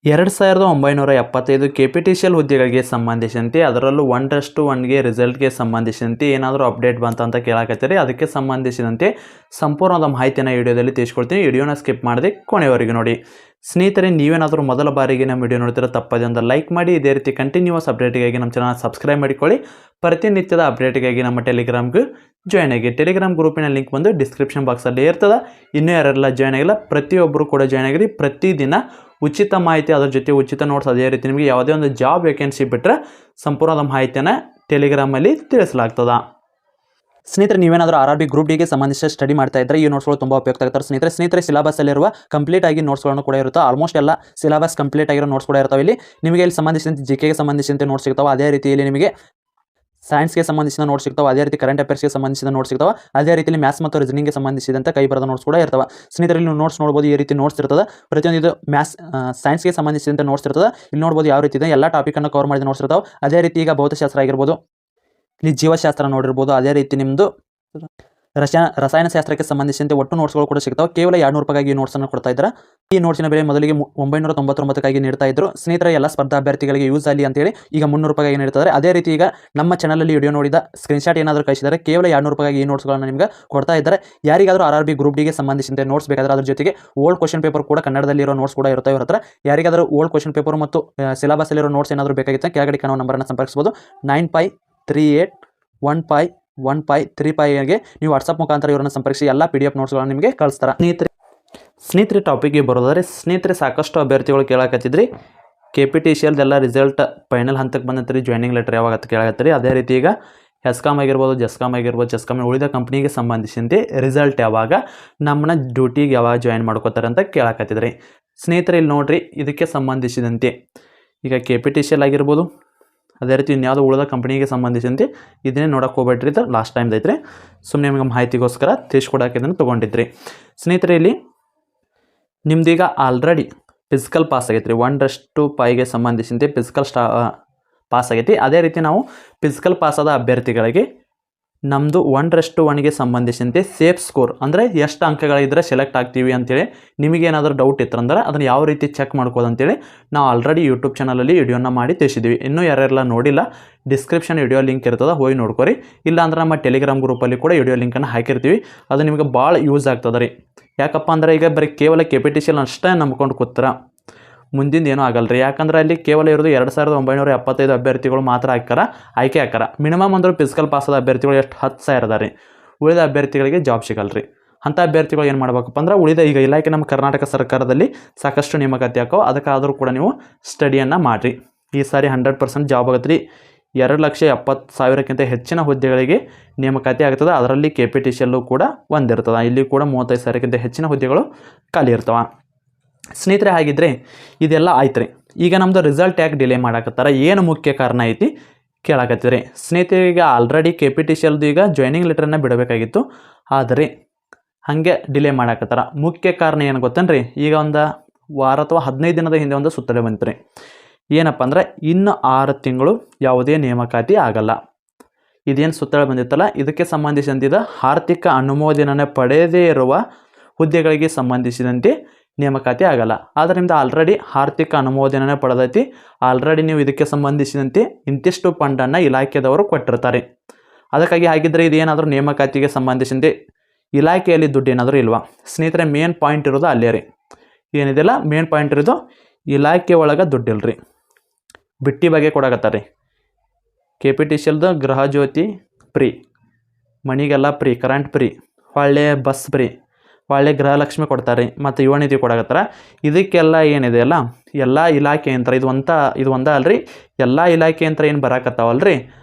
2975 KPTCL ಹುದ್ದೆಗಳಿಗೆ ಸಂಬಂಧಿಸಿದಂತೆ ಅದರಲ್ಲೂ 1:1ಗೆ ರಿಸಲ್ಟ್ಗೆ ಸಂಬಂಧಿಸಿದಂತೆ ಏನಾದರೂ ಅಪ್ಡೇಟ್ ಬಂತ ಕೇಳಾಕತ್ತೀರಿ. ಅದಕ್ಕೆ ಸಂಬಂಧಿಸಿದಂತೆ ಸಂಪೂರ್ಣವಾದ ಮಾಹಿತಿಯನ್ನು ವಿಡಿಯೋದಲ್ಲಿ ತಿಳಿಸ್ಕೊಡ್ತೀನಿ. ವಿಡಿಯೋನ ಸ್ಕಿಪ್ ಮಾಡದೆ ಕೊನೆವರೆಗೆ ನೋಡಿ. ಸ್ನೇಹಿತರೆ, ನೀವೇನಾದರೂ ಮೊದಲ ಬಾರಿಗೆ ನಮ್ಮ ವಿಡಿಯೋ ನೋಡ್ತೀರ ತಪ್ಪದೆ ಒಂದು ಲೈಕ್ ಮಾಡಿ. ಇದೇ ರೀತಿ ಕಂಟಿನ್ಯೂಸ್ ಅಪ್ಡೇಟಿಗಾಗಿ ನಮ್ಮ ಚಾನಲ್ ಸಬ್ಸ್ಕ್ರೈಬ್ ಮಾಡಿಕೊಳ್ಳಿ. ಪ್ರತಿನಿತ್ಯದ ಅಪ್ಡೇಟಿಗಾಗಿ ನಮ್ಮ ಟೆಲಿಗ್ರಾಮ್ಗೆ ಜಾಯ್ನ್ ಆಗಿ. ಟೆಲಿಗ್ರಾಮ್ ಗ್ರೂಪಿನ ಲಿಂಕ್ ಬಂದು ಡಿಸ್ಕ್ರಿಪ್ಷನ್ ಬಾಕ್ಸಲ್ಲಿ ಇರ್ತದೆ. ಇನ್ನೂ ಯಾರೆಲ್ಲ ಜಾಯ್ನ್ ಆಗಿಲ್ಲ ಪ್ರತಿಯೊಬ್ಬರು ಕೂಡ ಜಾಯ್ನ್ ಆಗಿರಿ. ಪ್ರತಿದಿನ ಉಚಿತ ಮಾಹಿತಿ, ಅದರ ಜೊತೆ ಉಚಿತ ನೋಟ್ಸ್, ಅದೇ ರೀತಿ ನಿಮಗೆ ಯಾವುದೇ ಒಂದು ಜಾಬ್ ವೇಕೆನ್ಸಿ ಬಿಟ್ಟರೆ ಸಂಪೂರ್ಣದ ಮಾಹಿತಿಯನ್ನು ಟೆಲಿಗ್ರಾಮಲ್ಲಿ ತಿಳಿಸಲಾಗ್ತದೆ. ಸ್ನೇಹಿತರೆ, ನೀವೇನಾದರೂ RRB ಗ್ರೂಪ್ ಡಿಗೆ ಸಂಬಂಧಿಸಿದ ಸ್ಟಡಿ ಮಾಡ್ತಾ ಇದ್ದರೆ ಈ ನೋಟ್ಸ್ಗಳು ತುಂಬ ಉಪಯುಕ್ತ ಆಗ್ತಾರೆ. ಸ್ನೇಹಿತರೆ ಸಿಲೆಬಸ್ಸಲ್ಲಿರುವ ಕಂಪ್ಲೀಟ್ ಆಗಿ ನೋಟ್ಸ್ಗಳನ್ನು ಕೂಡ ಇರುತ್ತೆ. ಆಲ್ಮೋಸ್ಟ್ ಎಲ್ಲ ಸಿಲೆಬಸ್ ಕಂಪ್ಲೀಟ್ ಆಗಿರೋ ನೋಟ್ಸ್ ಕೂಡ ಇರ್ತಾವೆ. ನಿಮಗೆ ಇಲ್ಲಿ ಸಂಬಂಧಿಸಿದಂತೆ ಜಿಕೆಗೆ ಸಂಬಂಧಿಸಿದಂತೆ ನೋಟ್ಸ್ ಸಿಗ್ತಾವೆ. ಅದೇ ರೀತಿಯಲ್ಲಿ ನಿಮಗೆ ಸೈನ್ಸ್ಗೆ ಸಂಬಂಧಿಸಿದ ನೋಟ್ಸ್ ಸಿಗ್ತಾವೆ. ಅದೇ ರೀತಿ ಕರೆಂಟ್ ಅಫೇರ್ಸ್ಗೆ ಸಂಬಂಧಿಸಿದ ನೋಟ್ಸ್ ಸಿಗ್ತಾವೆ. ಅದೇ ರೀತಿಯಲ್ಲಿ ಮ್ಯಾಥ್ಸ್ ಮತ್ತು ರೀಸನಿಂಗ್ಗೆ ಸಂಬಂಧಿಸಿದಂತೆ ಕೈ ಬರೆದ ನೋಟ್ಸ್ ಕೂಡ ಇರ್ತವೆ. ಸ್ನೇಹಿತರೆ, ನೀವು ನೋಟ್ಸ್ ನೋಡ್ಬೋದು. ಈ ರೀತಿ ನೋಟ್ಸ್ ಇರ್ತದೆ. ಪ್ರತಿಯೊಂದು ಇದು ಸೈನ್ಸ್ಗೆ ಸಂಬಂಧಿಸಿದಂತೆ ನೋಟ್ಸ್ ಇರ್ತದೆ. ಇಲ್ಲಿ ನೋಡ್ಬೋದು ಯಾವ ರೀತಿ ಇದೆ, ಎಲ್ಲ ಟಾಪಿಕನ್ನು ಕವರ್ ಮಾಡಿದ ನೋಟ್ಸ್ ಇರ್ತಾವೆ. ಅದೇ ರೀತಿ ಈಗ ಭೌತಶಾಸ್ತ್ರ ಆಗಿರ್ಬೋದು, ಇಲ್ಲಿ ಜೀವಶಾಸ್ತ್ರ ನೋಡಿರ್ಬೋದು. ಅದೇ ರೀತಿ ನಿಮ್ಮದು ರಸಾಯನಶಾಸ್ತ್ರಕ್ಕೆ ಸಂಬಂಧಿಸಿದಂತೆ ಒಟ್ಟು ನೋಟ್ಸ್ಗಳು ಕೂಡ ಸಿಗ್ತಾವೆ. ಕೇವಲ 200 ರೂಪಾಯಿಗಾಗಿ ಈ ನೋಟ್ಸನ್ನು ಕೊಡ್ತಾ ಇದ್ದಾರೆ. ಈ ನೋಟ್ಸಿನ ಬೆಲೆ ಮೊದಲಿಗೆ 999 ನೀಡ್ತಾ ಇದ್ರು. ಸ್ನೇಹಿತರೆ, ಎಲ್ಲ ಸ್ಪರ್ಧಾ ಅಭ್ಯರ್ಥಿಗಳಿಗೆ ಯೂಸ್ ಆಗಲಿ ಅಂತೇಳಿ ಈಗ 300 ರೂಪಾಯಿಗೆ ನೀಡ್ತಾರೆ. ಅದೇ ರೀತಿ ಈಗ ನಮ್ಮ ಚಾನಲಲ್ಲಿ ವಿಡಿಯೋ ನೋಡಿದ ಸ್ಕ್ರೀನ್ಶಾಟ್ ಏನಾದರೂ ಕಳಿಸಿದರೆ ಕೇವಲ 200 ರೂಪಾಯಿಗೆ ಈ ನೋಟ್ಸ್ಗಳನ್ನು ನಿಮಗೆ ಕೊಡ್ತಾ ಇದ್ದಾರೆ. ಯಾರಿಗಾದರೂ RRB ಗ್ರೂಪ್ ಡಿಗೆ ಸಂಬಂಧಿಸಿದಂತೆ ನೋಟ್ಸ್ ಬೇಕಾದರೆ ಅದ್ರ ಜೊತೆಗೆ ಓಲ್ಡ್ ಕ್ವಶನ್ ಪೇಪರ್ ಕೂಡ ಕನ್ನಡದಲ್ಲಿರೋ ನೋಟ್ಸ್ ಕೂಡ ಇರುತ್ತೆ ಇವ್ರ ಹತ್ರ. ಯಾರಿಗಾದರೂ ಓಲ್ಡ್ ಕ್ವಶನ್ ಪೇಪರ್ ಮತ್ತು ಸಿಲೆಬಸ್ಸಲ್ಲಿರೋ ನೋಟ್ಸ್ ಏನಾದರೂ ಬೇಕಾಗಿತ್ತು ಕೆಳಗಡೆ ಕಾಣುವ ನಂಬರನ್ನು ಸಂಪರ್ಕಿಸಬಹುದು. 9538151535ಗೆ ನೀವು ವಾಟ್ಸಪ್ ಮುಖಾಂತರ ಇವರನ್ನು ಸಂಪರ್ಕಿಸಿ ಎಲ್ಲ PDF ನೋಟ್ಸ್ಗಳನ್ನು ನಿಮಗೆ ಕಳಿಸ್ತಾರೆ. ಸ್ನೇಹಿತರೆ ಟಾಪಿಕ್ಗೆ ಬರೋದಾದರೆ, ಸ್ನೇಹಿತರೆ ಸಾಕಷ್ಟು ಅಭ್ಯರ್ಥಿಗಳು ಕೇಳಾಕತ್ತಿದ್ರಿ KPTCL ಎಲ್ಲ ರಿಸಲ್ಟ್ ಫೈನಲ್ ಹಂತಕ್ಕೆ ಬಂದಂತ್ರಿ, ಜಾಯ್ನಿಂಗ್ ಲೆಟರ್ ಯಾವಾಗ ಅಂತ ಕೇಳಾಕತ್ತೀರಿ. ಅದೇ ರೀತಿ ಈಗ ಹೆಸ್ಕಾಮ್ ಆಗಿರ್ಬೋದು, ಜೆಸ್ಕಾಮ್ ಉಳಿದ ಕಂಪ್ನಿಗೆ ಸಂಬಂಧಿಸಿದಂತೆ ರಿಸಲ್ಟ್ ಯಾವಾಗ, ನಮ್ಮನ್ನ ಡ್ಯೂಟಿಗೆ ಯಾವಾಗ ಜಾಯ್ನ್ ಮಾಡ್ಕೋತಾರೆ ಅಂತ ಕೇಳಾಕತ್ತಿದ್ರಿ. ಸ್ನೇಹಿತರೆ, ಇಲ್ಲಿ ನೋಡ್ರಿ, ಇದಕ್ಕೆ ಸಂಬಂಧಿಸಿದಂತೆ ಈಗ KPTCL ಆಗಿರ್ಬೋದು, ಅದೇ ರೀತಿ ಇನ್ಯಾವುದೋ ಉಳಿದ ಕಂಪ್ನಿಗೆ ಸಂಬಂಧಿಸಿದಂತೆ ಇದನ್ನೇ ನೋಡೋಕೆ ಹೋಗ್ಬೇಡ್ರಿ. ಇದು ಲಾಸ್ಟ್ ಟೈಮ್ ಐತ್ರಿ. ಸುಮ್ಮನೆ ನಿಮಗೆ ಮಾಹಿತಿಗೋಸ್ಕರ ತಿಳಿಸ್ಕೊಡೋಕೆ ಇದನ್ನು ತೊಗೊಂಡಿದ್ರಿ. ಸ್ನೇಹಿತರೆ, ಇಲ್ಲಿ ನಿಮ್ದೀಗ ಆಲ್ರೆಡಿ ಫಿಸಿಕಲ್ ಪಾಸ್ ಆಗೈತೆ ರೀ. 1:5ಗೆ ಸಂಬಂಧಿಸಿದಂತೆ ಫಿಸಿಕಲ್ ಪಾಸ್ ಆಗೈತಿ. ಅದೇ ರೀತಿ ನಾವು ಫಿಸಿಕಲ್ ಪಾಸಾದ ಅಭ್ಯರ್ಥಿಗಳಿಗೆ ನಮ್ಮದು 1:1ಗೆ ಸಂಬಂಧಿಸಿದಂತೆ ಸೇಫ್ ಸ್ಕೋರ್ ಅಂದರೆ ಎಷ್ಟು ಅಂಕಗಳಿದ್ರೆ ಸೆಲೆಕ್ಟ್ ಆಗ್ತೀವಿ ಅಂತೇಳಿ ನಿಮಗೇನಾದರೂ ಡೌಟ್ ಇತ್ತಂದ್ರೆ ಅದನ್ನು ಯಾವ ರೀತಿ ಚೆಕ್ ಮಾಡ್ಕೋದು ಅಂತೇಳಿ ನಾವು ಆಲ್ರೆಡಿ ಯೂಟ್ಯೂಬ್ ಚಾನಲಲ್ಲಿ ವಿಡಿಯೋನ ಮಾಡಿ ತಿಳಿಸಿದ್ವಿ. ಇನ್ನೂ ಯಾರೆಲ್ಲ ನೋಡಿಲ್ಲ, ಡಿಸ್ಕ್ರಿಪ್ಷನ್ ವಿಡಿಯೋ ಲಿಂಕ್ ಇರ್ತದೆ, ಹೋಗಿ ನೋಡ್ಕೊರಿ. ಇಲ್ಲ ಅಂದ್ರೆ ನಮ್ಮ ಟೆಲಿಗ್ರಾಮ್ ಗ್ರೂಪಲ್ಲಿ ಕೂಡ ವಿಡಿಯೋ ಲಿಂಕನ್ನು ಹಾಕಿರ್ತೀವಿ. ಅದು ನಿಮಗೆ ಭಾಳ ಯೂಸ್ ಆಗ್ತದೆ ರೀ. ಯಾಕಪ್ಪ ಅಂದ್ರೆ ಈಗ ಬರೀ ಕೇವಲ KPTCL ಅಷ್ಟೇ ನಂಬ್ಕೊಂಡು ಕೂತ್ರ ಮುಂದಿನ ಏನೂ ಆಗಲ್ಲ ರೀ. ಯಾಕಂದ್ರೆ ಅಲ್ಲಿ ಕೇವಲ ಇರೋದು 2975 ಅಭ್ಯರ್ಥಿಗಳು ಮಾತ್ರ ಆಯ್ಕೆ ಹಾಕಾರ. ಮಿನಿಮಮ್ ಅಂದ್ರೆ ಫಿಸಿಕಲ್ ಪಾಸಾದ ಅಭ್ಯರ್ಥಿಗಳು ಎಷ್ಟು 10,000 ಅದ ರೀ. ಉಳಿದ ಅಭ್ಯರ್ಥಿಗಳಿಗೆ ಜಾಬ್ ಸಿಗಲ್ಲ ರೀ. ಅಂಥ ಅಭ್ಯರ್ಥಿಗಳು ಏನು ಮಾಡ್ಬೇಕಪ್ಪ ಅಂದ್ರೆ ಉಳಿದ ಈಗ ಇಲಾಖೆ ನಮ್ಮ ಕರ್ನಾಟಕ ಸರ್ಕಾರದಲ್ಲಿ ಸಾಕಷ್ಟು ನೇಮಕಾತಿ ಹಾಕೋ, ಅದಕ್ಕಾದರೂ ಕೂಡ ನೀವು ಸ್ಟಡಿಯನ್ನು ಮಾಡಿರಿ. ಈ ಸಾರಿ 100% ಜಾಬ್ ಆಗತ್ತೆ ರೀ. 2,70,000ಕ್ಕಿಂತ ಹೆಚ್ಚಿನ ಹುದ್ದೆಗಳಿಗೆ ನೇಮಕಾತಿ ಆಗ್ತದೆ. ಅದರಲ್ಲಿ KPTCL ಕೂಡ ಒಂದಿರ್ತದೆ. ಇಲ್ಲಿ ಕೂಡ 35,000ಕ್ಕಿಂತ ಹೆಚ್ಚಿನ ಹುದ್ದೆಗಳು ಖಾಲಿ ಇರ್ತವೆ. ಸ್ನೇಹಿತರೆ, ಹಾಗಿದ್ರೆ ಇದೆಲ್ಲ ಆಯ್ತು ರೀ. ಈಗ ನಮ್ಮದು ರಿಸಲ್ಟ್ ಯಾಕೆ ಡಿಲೇ ಮಾಡಾಕತ್ತಾರ, ಏನು ಮುಖ್ಯ ಕಾರಣ ಐತಿ ಕೇಳಾಕತ್ತೀರಿ. ಸ್ನೇಹಿತರೆ, ಈಗ ಆಲ್ರೆಡಿ KPTCLದು ಈಗ ಜಾಯ್ನಿಂಗ್ ಲೆಟರನ್ನು ಬಿಡಬೇಕಾಗಿತ್ತು, ಆದರೆ ಹಾಗೆ ಡಿಲೇ ಮಾಡಾಕತ್ತಾರ. ಮುಖ್ಯ ಕಾರಣ ಏನು ಗೊತ್ತೇನ್ರಿ, ಈಗ ಒಂದು ವಾರ ಅಥವಾ 15 ದಿನದ ಹಿಂದೆ ಒಂದು ಸುತ್ತೋಲೆ ಬಂತು ರೀ. ಏನಪ್ಪ ಅಂದ್ರೆ ಇನ್ನು 6 ತಿಂಗಳು ಯಾವುದೇ ನೇಮಕಾತಿ ಆಗಲ್ಲ. ಇದೇನು ಸುತ್ತೋಲೆ ಬಂದಿತ್ತಲ್ಲ, ಇದಕ್ಕೆ ಸಂಬಂಧಿಸಿದಂತೆ ಆರ್ಥಿಕ ಅನುಮೋದನೆ ಪಡೆಯದೇ ಇರುವ ಹುದ್ದೆಗಳಿಗೆ ಸಂಬಂಧಿಸಿದಂತೆ ನೇಮಕಾತಿ ಆಗಲ್ಲ. ಆದರೆ ನಿಮ್ದು ಆಲ್ರೆಡಿ ಆರ್ಥಿಕ ಅನುಮೋದನೆ ಪಡೆದೈತಿ. ಆಲ್ರೆಡಿ ನೀವು ಇದಕ್ಕೆ ಸಂಬಂಧಿಸಿದಂತೆ ಇಂತಿಷ್ಟು ಫಂಡನ್ನು ಇಲಾಖೆದವರು ಕೊಟ್ಟಿರ್ತಾರೆ. ಅದಕ್ಕಾಗಿ ಹಾಗಿದ್ರೆ ಇದೇನಾದರೂ ನೇಮಕಾತಿಗೆ ಸಂಬಂಧಿಸಿದಂತೆ ಇಲಾಖೆಯಲ್ಲಿ ದುಡ್ಡು ಏನಾದರೂ ಇಲ್ವಾ? ಸ್ನೇಹಿತರೆ, ಮೇನ್ ಪಾಯಿಂಟ್ ಇರೋದು ಅಲ್ಲೇ ರೀ. ಏನಿದೆಲ್ಲ ಮೇನ್ ಪಾಯಿಂಟ್ ಇರೋದು ಇಲಾಖೆ ಒಳಗೆ ದುಡ್ಡಿಲ್ಲ ರೀ. ಬಿಟ್ಟಿ ಬಗ್ಗೆ ಕೊಡಾಕತ್ತಾರೆ ರೀ. KPTCLದು ಗೃಹ ಜ್ಯೋತಿ ಫ್ರೀ, ಮಣಿಗೆಲ್ಲ ಫ್ರೀ, ಕರೆಂಟ್ ಫ್ರೀ, ಒಳ್ಳೆ ಬಸ್ ಫ್ರೀ, ಒಳ್ಳೆ ಗೃಹಲಕ್ಷ್ಮಿ ಕೊಡ್ತಾರೆ, ಮತ್ತು ಯುವ ನಿಧಿ ಕೊಡಾಕತ್ತಾರ. ಇದಕ್ಕೆಲ್ಲ ಏನಿದೆ ಅಲ್ಲ, ಎಲ್ಲ ಇಲಾಖೆ ಅಂತ ಇದು ಒಂದ ಅಲ್ರಿ, ಎಲ್ಲ ಇಲಾಖೆ ಅಂತ ಏನು ಬರಾಕತ್ತಾವಲ್ರಿ,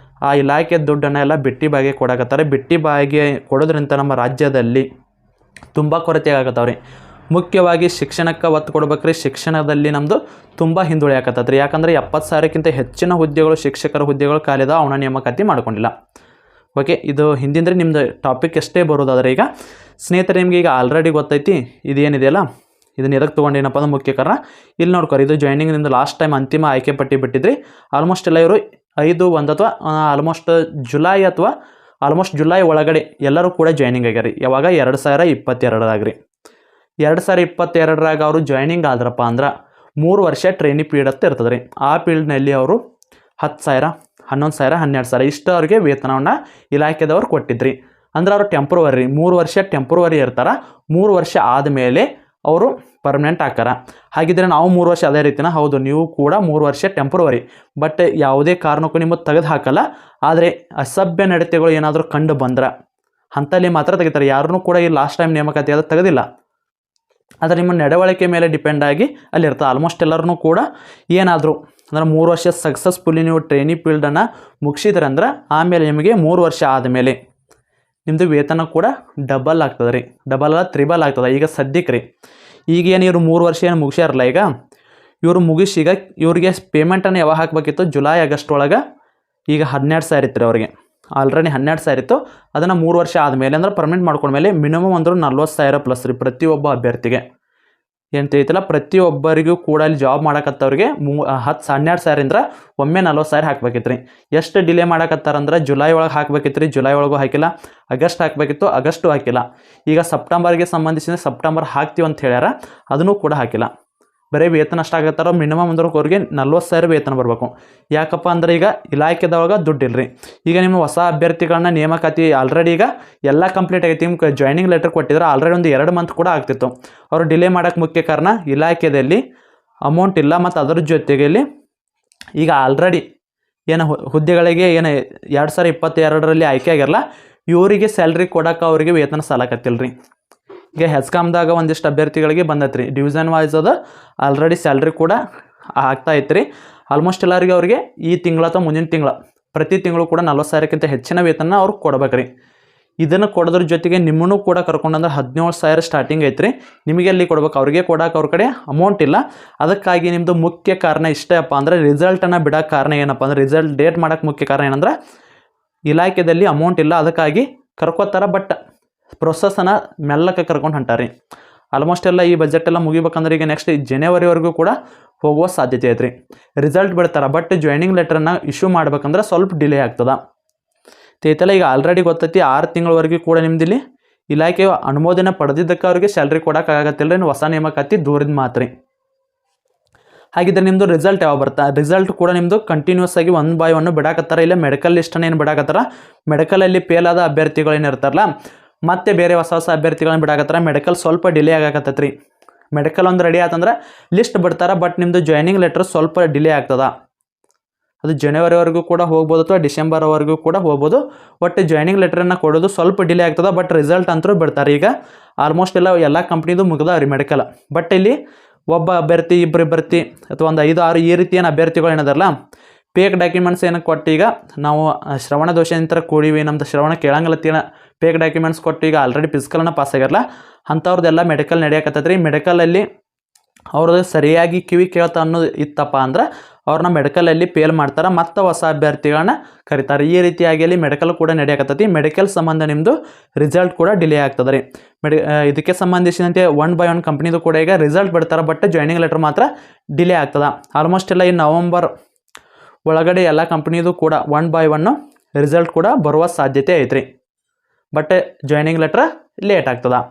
ಆ ಇಲಾಖೆ ದುಡ್ಡನ್ನು ಎಲ್ಲ ಬಿಟ್ಟಿ ಬಾಯಿಗೆ ಕೊಡಾಕತ್ತಾರೆ. ಬಿಟ್ಟಿ ಬಾಯಿಗೆ ಕೊಡೋದ್ರಿಂದ ನಮ್ಮ ರಾಜ್ಯದಲ್ಲಿ ತುಂಬ ಕೊರತೆ ಆಗತ್ತಾವ್ರಿ. ಮುಖ್ಯವಾಗಿ ಶಿಕ್ಷಣಕ್ಕೆ ಒತ್ತು ಕೊಡ್ಬೇಕ್ರಿ. ಶಿಕ್ಷಣದಲ್ಲಿ ನಮ್ಮದು ತುಂಬ ಹಿಂದುಳಿಯಾಕತ್ತದ್ರಿ. ಯಾಕಂದರೆ 70,000ಕ್ಕಿಂತ ಹೆಚ್ಚಿನ ಹುದ್ದೆಗಳು, ಶಿಕ್ಷಕರ ಹುದ್ದೆಗಳು ಖಾಲಿದ, ಅವನ ನೇಮಕಾತಿ ಮಾಡ್ಕೊಂಡಿಲ್ಲ. ಓಕೆ, ಇದು ಹಿಂದಿಂದ್ರೆ ನಿಮ್ಮದು ಟಾಪಿಕ್ ಎಷ್ಟೇ ಬರೋದಾದರೆ ಈಗ ಸ್ನೇಹಿತರೆ ನಿಮಗೆ ಈಗ ಆಲ್ರೆಡಿ ಗೊತ್ತೈತಿ ಇದೇನಿದೆಯಲ್ಲ, ಇದನ್ನು ಎದಕ್ಕೆ ತೊಗೊಂಡೇನಪ್ಪ ಅಂದ್ರೆ ಮುಖ್ಯ ಕಾರಣ ಇಲ್ಲಿ ನೋಡ್ಕೊರಿ. ಇದು ಜಾಯ್ನಿಂಗ್ ನಿಮ್ಮದು ಲಾಸ್ಟ್ ಟೈಮ್ ಅಂತಿಮ ಆಯ್ಕೆ ಪಟ್ಟಿ ಬಿಟ್ಟಿದ್ರಿ. ಆಲ್ಮೋಸ್ಟ್ ಎಲ್ಲ ಇವರು 5/1 ಅಥವಾ ಆಲ್ಮೋಸ್ಟ್ ಜುಲೈ ಒಳಗಡೆ ಎಲ್ಲರೂ ಕೂಡ ಜಾಯ್ನಿಂಗ್ ಆಗ್ಯಾರಿ. ಯಾವಾಗ 2022 2022 ಅವರು ಜಾಯ್ನಿಂಗ್ ಆದ್ರಪ್ಪ ಅಂದ್ರೆ 3 ವರ್ಷ ಟ್ರೈನಿಂಗ್ ಪೀರಿಯಡ್ ಅಂತ ಇರ್ತದೆ ರೀ. ಆ ಪೀರಿಯಡ್ನಲ್ಲಿ ಅವರು 10,000 11,000 12,000 ಇಷ್ಟು ಅವ್ರಿಗೆ ವೇತನವನ್ನು ಇಲಾಖೆದವ್ರು ಕೊಟ್ಟಿದ್ರಿ. ಅಂದ್ರೆ ಅವರು ಟೆಂಪ್ರವರಿ 3 ವರ್ಷ ಟೆಂಪ್ರವರಿ ಇರ್ತಾರೆ. 3 ವರ್ಷ ಆದಮೇಲೆ ಅವರು ಪರ್ಮನೆಂಟ್ ಹಾಕಾರ. ಹಾಗಿದ್ರೆ ನಾವು 3 ವರ್ಷ ಅದೇ ರೀತಿನ ಹೌದು, ನೀವು ಕೂಡ 3 ವರ್ಷ ಟೆಂಪ್ರವರಿ, ಬಟ್ ಯಾವುದೇ ಕಾರಣಕ್ಕೂ ನಿಮಗೆ ತೆಗೆದು ಹಾಕಲ್ಲ. ಆದರೆ ಅಸಭ್ಯ ನಡತೆಗಳು ಏನಾದರೂ ಕಂಡು ಬಂದ್ರೆ ಅಂಥಲ್ಲಿ ಮಾತ್ರ ತೆಗಿತಾರೆ. ಯಾರನ್ನೂ ಕೂಡ ಈ ಲಾಸ್ಟ್ ಟೈಮ್ ನೇಮಕಾತಿ ಅದು ತೆಗೆದಿಲ್ಲ. ಆದರೆ ನಿಮ್ಮ ನಡವಳಿಕೆ ಮೇಲೆ ಡಿಪೆಂಡ್ ಆಗಿ ಅಲ್ಲಿರ್ತದೆ. ಆಲ್ಮೋಸ್ಟ್ ಎಲ್ಲರೂ ಕೂಡ ಏನಾದರೂ ಅಂದ್ರೆ 3 ವರ್ಷ ಸಕ್ಸಸ್ಫುಲಿ ನೀವು ಟ್ರೈನಿಂಗ್ ಫೀಲ್ಡನ್ನು ಮುಗಿಸಿದ್ರೆ ಅಂದ್ರೆ ಆಮೇಲೆ ನಿಮಗೆ 3 ವರ್ಷ ಆದಮೇಲೆ ನಿಮ್ಮದು ವೇತನ ಕೂಡ ಡಬಲ್ ಆಗ್ತದೆ ರೀ. ಡಬಲ್ ಅಲ್ಲ, ತ್ರಿಬಲ್ ಆಗ್ತದೆ. ಈಗ ಸದ್ಯಕ್ಕೆ ರೀ ಈಗೇನು ಇವರು 3 ವರ್ಷ ಏನು ಮುಗಿಸ್ಯಾರಲ್ಲ, ಈಗ ಇವರು ಮುಗಿಸಿ ಈಗ ಇವ್ರಿಗೆ ಪೇಮೆಂಟನ್ನು ಯಾವಾಗ ಹಾಕಬೇಕಿತ್ತು, ಜುಲೈ ಆಗಸ್ಟ್ ಒಳಗೆ. ಈಗ 12,000 ಇತ್ತು ರೀ ಅವ್ರಿಗೆ, ಆಲ್ರೆಡಿ 12,000 ಇತ್ತು. ಅದನ್ನು 3 ವರ್ಷ ಆದಮೇಲೆ ಅಂದ್ರೆ ಪರ್ಮನೆಂಟ್ ಮಾಡ್ಕೊಂಡ್ಮೇಲೆ ಮಿನಿಮಮ್ ಅಂದರೂ 40,000 ಪ್ಲಸ್ ರೀ ಪ್ರತಿಯೊಬ್ಬ ಅಭ್ಯರ್ಥಿಗೆ. ಏನು ತಿಳಿತಿಲ್ಲ, ಪ್ರತಿಯೊಬ್ಬರಿಗೂ ಕೂಡ ಅಲ್ಲಿ ಜಾಬ್ ಮಾಡಕತ್ತವ್ರಿಗೆ 12,000ರಿಂದ ಒಮ್ಮೆ 40,000 ಹಾಕ್ಬೇಕಿತ್ತು ರೀ. ಎಷ್ಟು ಡಿಲೇ ಮಾಡಕತ್ತಾರಂದ್ರೆ ಜುಲೈ ಒಳಗೆ ಹಾಕ್ಬೇಕಿತ್ತು ರೀ, ಜುಲೈ ಒಳಗೂ ಹಾಕಿಲ್ಲ. ಆಗಸ್ಟ್ ಹಾಕಬೇಕಿತ್ತು, ಆಗಸ್ಟು ಹಾಕಿಲ್ಲ. ಈಗ ಸೆಪ್ಟೆಂಬರ್ಗೆ ಸಂಬಂಧಿಸಿದ ಸೆಪ್ಟೆಂಬರ್ ಹಾಕ್ತೀವಿ ಅಂತ ಹೇಳ್ಯಾರ, ಅದನ್ನು ಕೂಡ ಹಾಕಿಲ್ಲ. ಬರೀ ವೇತನ ಅಷ್ಟಾಗತ್ತಾರೋ ಮಿನಿಮಮ್ ಅಂದ್ರೆ ಅವ್ರಿಗೆ 40,000 ವೇತನ ಬರಬೇಕು. ಯಾಕಪ್ಪ ಅಂದ್ರೆ ಈಗ ಇಲಾಖೆದೊಳಗೆ ದುಡ್ಡು ಇಲ್ಲರಿ. ಈಗ ನಿಮ್ಮ ಹೊಸ ಅಭ್ಯರ್ಥಿಗಳನ್ನ ನೇಮಕಾತಿ ಆಲ್ರೆಡಿ ಈಗ ಎಲ್ಲ ಕಂಪ್ಲೀಟ್ ಆಗೈತಿ. ನಿಮ್ಗೆ ಜಾಯ್ನಿಂಗ್ ಲೆಟರ್ ಕೊಟ್ಟಿದ್ರೆ ಆಲ್ರೆಡಿ ಒಂದು 2 ಮಂತ್ ಕೂಡ ಆಗ್ತಿತ್ತು. ಅವರು ಡಿಲೇ ಮಾಡೋಕ್ಕೆ ಮುಖ್ಯ ಕಾರಣ ಇಲಾಖೆಯಲ್ಲಿ ಅಮೌಂಟ್ ಇಲ್ಲ. ಮತ್ತು ಅದರ ಜೊತೆಗೆ ಈಗ ಆಲ್ರೆಡಿ ಏನು ಹುದ್ದೆಗಳಿಗೆ ಏನು 2022ರಲ್ಲಿ ಆಯ್ಕೆ ಆಗಿರಲ್ಲ, ಇವರಿಗೆ ಸ್ಯಾಲ್ರಿ ಕೊಡೋಕೆ ಅವರಿಗೆ ವೇತನ ಸಾಲಕತ್ತಿಲ್ಲ ರೀ. ಈಗ ಹೆಸ್ಕಾಮ್ದಾಗ ಒಂದಿಷ್ಟು ಅಭ್ಯರ್ಥಿಗಳಿಗೆ ಬಂದೈತೆ ರೀ, ಡಿವಿಷನ್ ವೈಸ್ ಅದು ಆಲ್ರೆಡಿ ಸ್ಯಾಲ್ರಿ ಕೂಡ ಆಗ್ತಾ ಐತ್ರಿ. ಆಲ್ಮೋಸ್ಟ್ ಎಲ್ಲರಿಗೆ ಅವರಿಗೆ ಈ ತಿಂಗಳ ಅಥವಾ ಮುಂದಿನ ತಿಂಗಳ ಪ್ರತಿ ತಿಂಗಳು ಕೂಡ 40,000ಕ್ಕಿಂತ ಹೆಚ್ಚಿನ ವೇತನ ಅವ್ರು ಕೊಡ್ಬೇಕು ರೀ. ಇದನ್ನು ಕೊಡೋದ್ರ ಜೊತೆಗೆ ನಿಮ್ಮನ್ನು ಕೂಡ ಕರ್ಕೊಂಡಂದ್ರೆ 17,000 ಸ್ಟಾರ್ಟಿಂಗ್ ಐತ್ರಿ. ನಿಮಗೆ ಅಲ್ಲಿ ಕೊಡ್ಬೇಕು, ಅವ್ರಿಗೆ ಕೊಡೋಕೆ ಅವ್ರ ಕಡೆ ಅಮೌಂಟ್ ಇಲ್ಲ. ಅದಕ್ಕಾಗಿ ನಿಮ್ಮದು ಮುಖ್ಯ ಕಾರಣ ಇಷ್ಟೇಪ್ಪ ಅಂದರೆ ರಿಸಲ್ಟನ್ನು ಬಿಡೋಕೆ ಕಾರಣ ಏನಪ್ಪ ಅಂದರೆ ರಿಸಲ್ಟ್ ಡೇಟ್ ಮಾಡೋಕ್ಕೆ ಮುಖ್ಯ ಕಾರಣ ಏನಂದ್ರೆ ಇಲಾಖೆಯಲ್ಲಿ ಅಮೌಂಟ್ ಇಲ್ಲ. ಅದಕ್ಕಾಗಿ ಕರ್ಕೋತಾರೆ, ಬಟ್ ಪ್ರೊಸೆಸನ್ನು ಮೆಲ್ಲಕ್ಕೆ ಕರ್ಕೊಂಡು ಹೊಂಟಾರಿ. ಆಲ್ಮೋಸ್ಟ್ ಎಲ್ಲ ಈ ಬಜೆಟ್ ಎಲ್ಲ ಮುಗಿಬೇಕಂದ್ರೆ ಈಗ ನೆಕ್ಸ್ಟ್ ಜನವರಿವರೆಗೂ ಕೂಡ ಹೋಗುವ ಸಾಧ್ಯತೆ ಐತ್ರಿ. ರಿಸಲ್ಟ್ ಬಿಡ್ತಾರೆ, ಬಟ್ ಜಾಯ್ನಿಂಗ್ ಲೆಟ್ರನ್ನು ಇಶ್ಯೂ ಮಾಡ್ಬೇಕಂದ್ರೆ ಸ್ವಲ್ಪ ಡಿಲೇ ಆಗ್ತದೆ. ತೈತಲ್ಲ ಈಗ ಆಲ್ರೆಡಿ ಗೊತ್ತೈತಿ 6 ತಿಂಗಳವರೆಗೂ ಕೂಡ ನಿಮ್ದು ಇಲ್ಲಿ ಇಲಾಖೆ ಅನುಮೋದನೆ ಪಡೆದಿದ್ದಕ್ಕೆ ಅವ್ರಿಗೆ ಸ್ಯಾಲ್ರಿ ಕೊಡೋಕ್ಕಾಗತ್ತಿಲ್ಲ ರೀ. ಹೊಸ ನೇಮಕಾತಿ ದೂರಿದ ಮಾತ್ರ. ಹಾಗಿದ್ರೆ ನಿಮ್ಮದು ರಿಸಲ್ಟ್ ಯಾವಾಗ ಬರ್ತಾ, ರಿಸಲ್ಟ್ ಕೂಡ ನಿಮ್ಮದು ಕಂಟಿನ್ಯೂಸ್ ಆಗಿ 1 by 1 ಬಿಡಾಕತ್ತಾರೆ. ಇಲ್ಲ ಮೆಡಿಕಲ್ ಲಿಸ್ಟನ್ನು ಏನು ಬಿಡಾಕತ್ತಾರ, ಮೆಡಿಕಲಲ್ಲಿ ಫೇಲ್ ಆದ ಅಭ್ಯರ್ಥಿಗಳು ಏನಿರ್ತಾರಲ್ಲ ಮತ್ತೆ ಬೇರೆ ಹೊಸ ಅಭ್ಯರ್ಥಿಗಳನ್ನ ಬಿಡಾಕತ್ತಾರ. ಮೆಡಿಕಲ್ ಸ್ವಲ್ಪ ಡಿಲೇ ಆಗಾಕತ್ತೈತೆ ರೀ. ಮೆಡಿಕಲ್ ಒಂದು ರೆಡಿ ಆತಂದ್ರೆ ಲಿಸ್ಟ್ ಬಿಡ್ತಾರೆ, ಬಟ್ ನಿಮ್ಮದು ಜಾಯ್ನಿಂಗ್ ಲೆಟ್ರ್ ಸ್ವಲ್ಪ ಡಿಲೇ ಆಗ್ತದೆ. ಅದು ಜನವರಿವರೆಗೂ ಕೂಡ ಹೋಗ್ಬೋದು ಅಥವಾ ಡಿಸೆಂಬರ್ವರೆಗೂ ಕೂಡ ಹೋಗ್ಬೋದು. ಒಟ್ಟು ಜಾಯ್ನಿಂಗ್ ಲೆಟ್ರನ್ನು ಕೊಡೋದು ಸ್ವಲ್ಪ ಡಿಲೇ ಆಗ್ತದೆ, ಬಟ್ ರಿಸಲ್ಟ್ ಅಂತೂ ಬಿಡ್ತಾರೆ. ಈಗ ಆಲ್ಮೋಸ್ಟ್ ಎಲ್ಲ ಕಂಪ್ನಿದು ಮುಗ್ದ ರೀ ಮೆಡಿಕಲ್. ಬಟ್ ಇಲ್ಲಿ ಒಬ್ಬ ಅಭ್ಯರ್ಥಿ, ಇಬ್ಬರು ಅಭ್ಯರ್ಥಿ ಅಥವಾ ಒಂದು 5-6 ಈ ರೀತಿ ಏನು ಅಭ್ಯರ್ಥಿಗಳು ಏನಿದಾರಲ್ಲ ಫೇಕ್ ಡಾಕ್ಯುಮೆಂಟ್ಸ್ ಏನಕ್ಕೆ ಕೊಟ್ಟು ಈಗ ನಾವು ಶ್ರವಣ ದೋಷದಿಂದ ಕೂಡಿವಿ, ನಮ್ಮದು ಶ್ರವಣ ಕೇಳಂಗಿಲ್ಲತ್ತೀನ ಫೇಕ್ ಡಾಕ್ಯುಮೆಂಟ್ಸ್ ಕೊಟ್ಟು ಈಗ ಆಲ್ರೆಡಿ ಫಿಸಿಕಲನ್ನು ಪಾಸ್ ಆಗಿರಲ್ಲ, ಅಂಥವ್ರದ್ದೆಲ್ಲ ಮೆಡಿಕಲ್ ನಡೆಯಕತ್ತೈತೆ ರೀ. ಮೆಡಿಕಲಲ್ಲಿ ಅವ್ರದ್ದು ಸರಿಯಾಗಿ ಕಿವಿ ಕೇಳ್ತಾ ಅನ್ನೋದು ಇತ್ತಪ್ಪ ಅಂದ್ರೆ ಅವ್ರನ್ನ ಮೆಡಿಕಲಲ್ಲಿ ಫೇಲ್ ಮಾಡ್ತಾರೆ, ಮತ್ತು ಹೊಸ ಅಭ್ಯರ್ಥಿಗಳನ್ನ ಕರೀತಾರೆ. ಈ ರೀತಿಯಾಗಿ ಅಲ್ಲಿ ಮೆಡಿಕಲ್ ಕೂಡ ನಡೆಯಕತ್ತೈತಿ. ಮೆಡಿಕಲ್ ಸಂಬಂಧ ನಿಮ್ಮದು ರಿಸಲ್ಟ್ ಕೂಡ ಡಿಲೇ ಆಗ್ತದೆ ರೀ. ಇದಕ್ಕೆ ಸಂಬಂಧಿಸಿದಂತೆ 1 by 1 ಕಂಪ್ನಿದು ಕೂಡ ಈಗ ರಿಸಲ್ಟ್ ಬಿಡ್ತಾರೆ, ಬಟ್ ಜಾಯ್ನಿಂಗ್ ಲೆಟರ್ ಮಾತ್ರ ಡಿಲೇ ಆಗ್ತದೆ. ಆಲ್ಮೋಸ್ಟ್ ಎಲ್ಲ ಈ ನವಂಬರ್ ಒಳಗಡೆ ಎಲ್ಲ ಕಂಪ್ನಿದು ಕೂಡ 1 by 1 ರಿಸಲ್ಟ್ ಕೂಡ ಬರುವ ಸಾಧ್ಯತೆ ಐತ್ರಿ. ಬಟ್ ಜಾಯ್ನಿಂಗ್ ಲೆಟ್ರ್ ಲೇಟ್ ಆಗ್ತದೆ.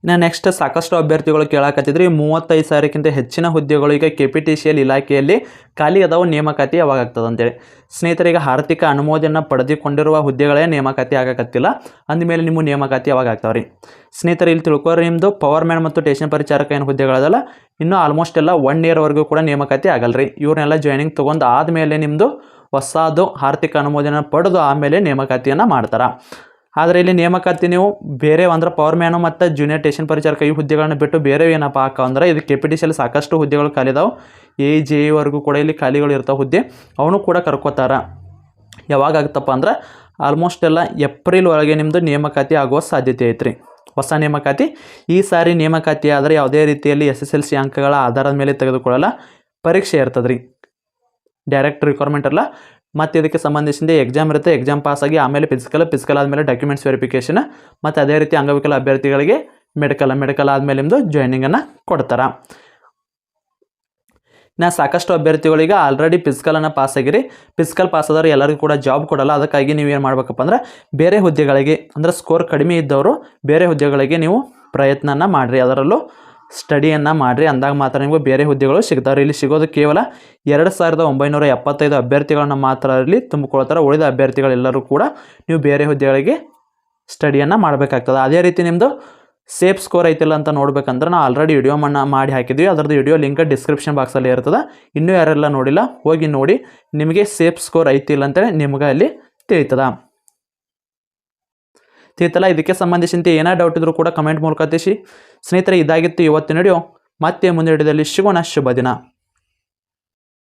ಇನ್ನು ನೆಕ್ಸ್ಟ್ ಸಾಕಷ್ಟು ಅಭ್ಯರ್ಥಿಗಳು ಕೇಳಾಕತ್ತಿದ್ರಿ 35,000ಕ್ಕಿಂತ ಹೆಚ್ಚಿನ ಹುದ್ದೆಗಳು ಈಗ KPTCL ಇಲಾಖೆಯಲ್ಲಿ ಖಾಲಿ ಅದಾವು, ನೇಮಕಾತಿ ಯಾವಾಗ ಆಗ್ತದೆ ಅಂತೇಳಿ. ಸ್ನೇಹಿತರಿಗೆ ಆರ್ಥಿಕ ಅನುಮೋದನೆ ಪಡೆದುಕೊಂಡಿರುವ ಹುದ್ದೆಗಳೇ ನೇಮಕಾತಿ ಆಗಕತ್ತಿಲ್ಲ, ಅಂದಮೇಲೆ ನಿಮ್ಮ ನೇಮಕಾತಿ ಯಾವಾಗ ಆಗ್ತಾವೆ ರೀ. ಸ್ನೇಹಿತರೆ ಇಲ್ಲಿ ತಿಳ್ಕೊರಿ, ನಿಮ್ಮದು ಪವರ್ ಮ್ಯಾನ್ ಮತ್ತು ಸ್ಟೇಷನ್ ಪರಿಚಾರಕ ಏನು ಹುದ್ದೆಗಳದಲ್ಲ ಇನ್ನೂ ಆಲ್ಮೋಸ್ಟ್ ಎಲ್ಲ 1 yearವರೆಗೂ ಕೂಡ ನೇಮಕಾತಿ ಆಗಲ್ಲ ರೀ. ಇವ್ರನ್ನೆಲ್ಲ ಜಾಯ್ನಿಂಗ್ ತೊಗೊಂಡು ಆದಮೇಲೆ ನಿಮ್ಮದು ಹೊಸದು ಆರ್ಥಿಕ ಅನುಮೋದನೆ ಪಡೆದು ಆಮೇಲೆ ನೇಮಕಾತಿಯನ್ನು ಮಾಡ್ತಾರೆ. ಆದರೆ ಇಲ್ಲಿ ನೇಮಕಾತಿ ನೀವು ಬೇರೆ ಅಂದ್ರೆ ಪವರ್ ಮ್ಯಾನು ಮತ್ತು ಜೂನಿಯರ್ ಸ್ಟೇಷನ್ ಪರಿಚಾರಕ ಈ ಹುದ್ದೆಗಳನ್ನ ಬಿಟ್ಟು ಬೇರೆ ಏನಪ್ಪ ಅಂದ್ರೆ ಇದು KPTCL ಸಾಕಷ್ಟು ಹುದ್ದೆಗಳು ಖಾಲಿದಾವೆ. AJವರೆಗೂ ಕೂಡ ಇಲ್ಲಿ ಖಾಲಿಗಳು ಇರ್ತಾವೆ ಹುದ್ದೆ, ಅವನು ಕೂಡ ಕರ್ಕೋತಾರ. ಯಾವಾಗ ಆಗುತ್ತಪ್ಪ ಅಂದ್ರೆ ಆಲ್ಮೋಸ್ಟ್ ಎಲ್ಲ ಏಪ್ರಿಲ್ ಒಳಗೆ ನಿಮ್ಮದು ನೇಮಕಾತಿ ಆಗುವ ಸಾಧ್ಯತೆ ಐತ್ರಿ. ಹೊಸ ನೇಮಕಾತಿ ಈ ಸಾರಿ ನೇಮಕಾತಿ ಆದರೆ ಯಾವುದೇ ರೀತಿಯಲ್ಲಿ SSLC ಅಂಕಗಳ ಆಧಾರದ ಮೇಲೆ ತೆಗೆದುಕೊಳ್ಳಲ್ಲ, ಪರೀಕ್ಷೆ ಇರ್ತದೆ ರೀ, ಡೈರೆಕ್ಟ್ ರಿಕ್ವೈರ್ಮೆಂಟ್ ಅಲ್ಲ. ಮತ್ತು ಇದಕ್ಕೆ ಸಂಬಂಧಿಸಿದ ಎಕ್ಸಾಮ್ ಇರುತ್ತೆ, ಎಕ್ಸಾಮ್ ಪಾಸಾಗಿ ಆಮೇಲೆ ಫಿಸಿಕಲ್ ಆದಮೇಲೆ ಡಾಕ್ಯುಮೆಂಟ್ಸ್ ವೆರಿಫಿಕೇಷನ್, ಮತ್ತು ಅದೇ ರೀತಿ ಅಂಗವಿಕಲ ಅಭ್ಯರ್ಥಿಗಳಿಗೆ ಮೆಡಿಕಲ್ ಆದಮೇಲೆ ನಿಮ್ಮದು ಜಾಯ್ನಿಂಗನ್ನು ಕೊಡ್ತಾರೆ. ನಾ ಸಾಕಷ್ಟು ಅಭ್ಯರ್ಥಿಗಳಿಗೆ ಆಲ್ರೆಡಿ ಫಿಸಿಕಲನ್ನು ಪಾಸ್ ಆಗಿರಿ. ಫಿಸಿಕಲ್ ಪಾಸ್ ಆದವರು ಎಲ್ಲರಿಗೂ ಕೂಡ ಜಾಬ್ ಕೊಡಲ್ಲ. ಅದಕ್ಕಾಗಿ ನೀವು ಏನು ಮಾಡಬೇಕಪ್ಪ ಅಂದ್ರೆ ಬೇರೆ ಹುದ್ದೆಗಳಿಗೆ ಅಂದರೆ ಸ್ಕೋರ್ ಕಡಿಮೆ ಇದ್ದವರು ಬೇರೆ ಹುದ್ದೆಗಳಿಗೆ ನೀವು ಪ್ರಯತ್ನನ ಮಾಡಿರಿ. ಅದರಲ್ಲೂ ಸ್ಟಡಿಯನ್ನು ಮಾಡಿರಿ. ಅಂದಾಗ ಮಾತ್ರ ನಿಮಗೆ ಬೇರೆ ಹುದ್ದೆಗಳು ಸಿಗ್ತಾವೆ. ಇಲ್ಲಿ ಸಿಗೋದು ಕೇವಲ 2975 ಅಭ್ಯರ್ಥಿಗಳನ್ನ ಮಾತ್ರ ಇಲ್ಲಿ ತುಂಬಿಕೊಳ್ತಾರೆ. ಉಳಿದ ಅಭ್ಯರ್ಥಿಗಳೆಲ್ಲರೂ ಕೂಡ ನೀವು ಬೇರೆ ಹುದ್ದೆಗಳಿಗೆ ಸ್ಟಡಿಯನ್ನು ಮಾಡಬೇಕಾಗ್ತದೆ. ಅದೇ ರೀತಿ ನಿಮ್ಮದು ಸೇಫ್ ಸ್ಕೋರ್ ಐತಿಲ್ಲ ಅಂತ ನೋಡ್ಬೇಕಂದ್ರೆ ನಾವು ಆಲ್ರೆಡಿ ವಿಡಿಯೋ ಮಾಡಿ ಹಾಕಿದ್ವಿ. ಅದರದ್ದು ವಿಡಿಯೋ ಲಿಂಕ್ ಡಿಸ್ಕ್ರಿಪ್ಷನ್ ಬಾಕ್ಸಲ್ಲಿ ಇರ್ತದೆ. ಇನ್ನೂ ಯಾರೆಲ್ಲ ನೋಡಿಲ್ಲ ಹೋಗಿ ನೋಡಿ, ನಿಮಗೆ ಸೇಫ್ ಸ್ಕೋರ್ ಐತಿಲ್ಲ ಅಂತೇಳಿ ನಿಮ್ಗೆ ಅಲ್ಲಿ ತಿಳಿತದ. ಇದಕ್ಕೆ ಸಂಬಂಧಿಸಿದಂತೆ ಏನೇ ಡೌಟ್ ಇದ್ರೂ ಕೂಡ ಕಮೆಂಟ್ ಮೂಲಕ ತಿಳಿಸಿ. ಸ್ನೇಹಿತರೆ, ಇದಾಗಿತ್ತು ಇವತ್ತಿನ ವಿಡಿಯೋ. ಮತ್ತೆ ಮುಂದಿನ ವಿಡಿಯೋದಲ್ಲಿ ಸಿಗೋಣ. ಶುಭ ದಿನ.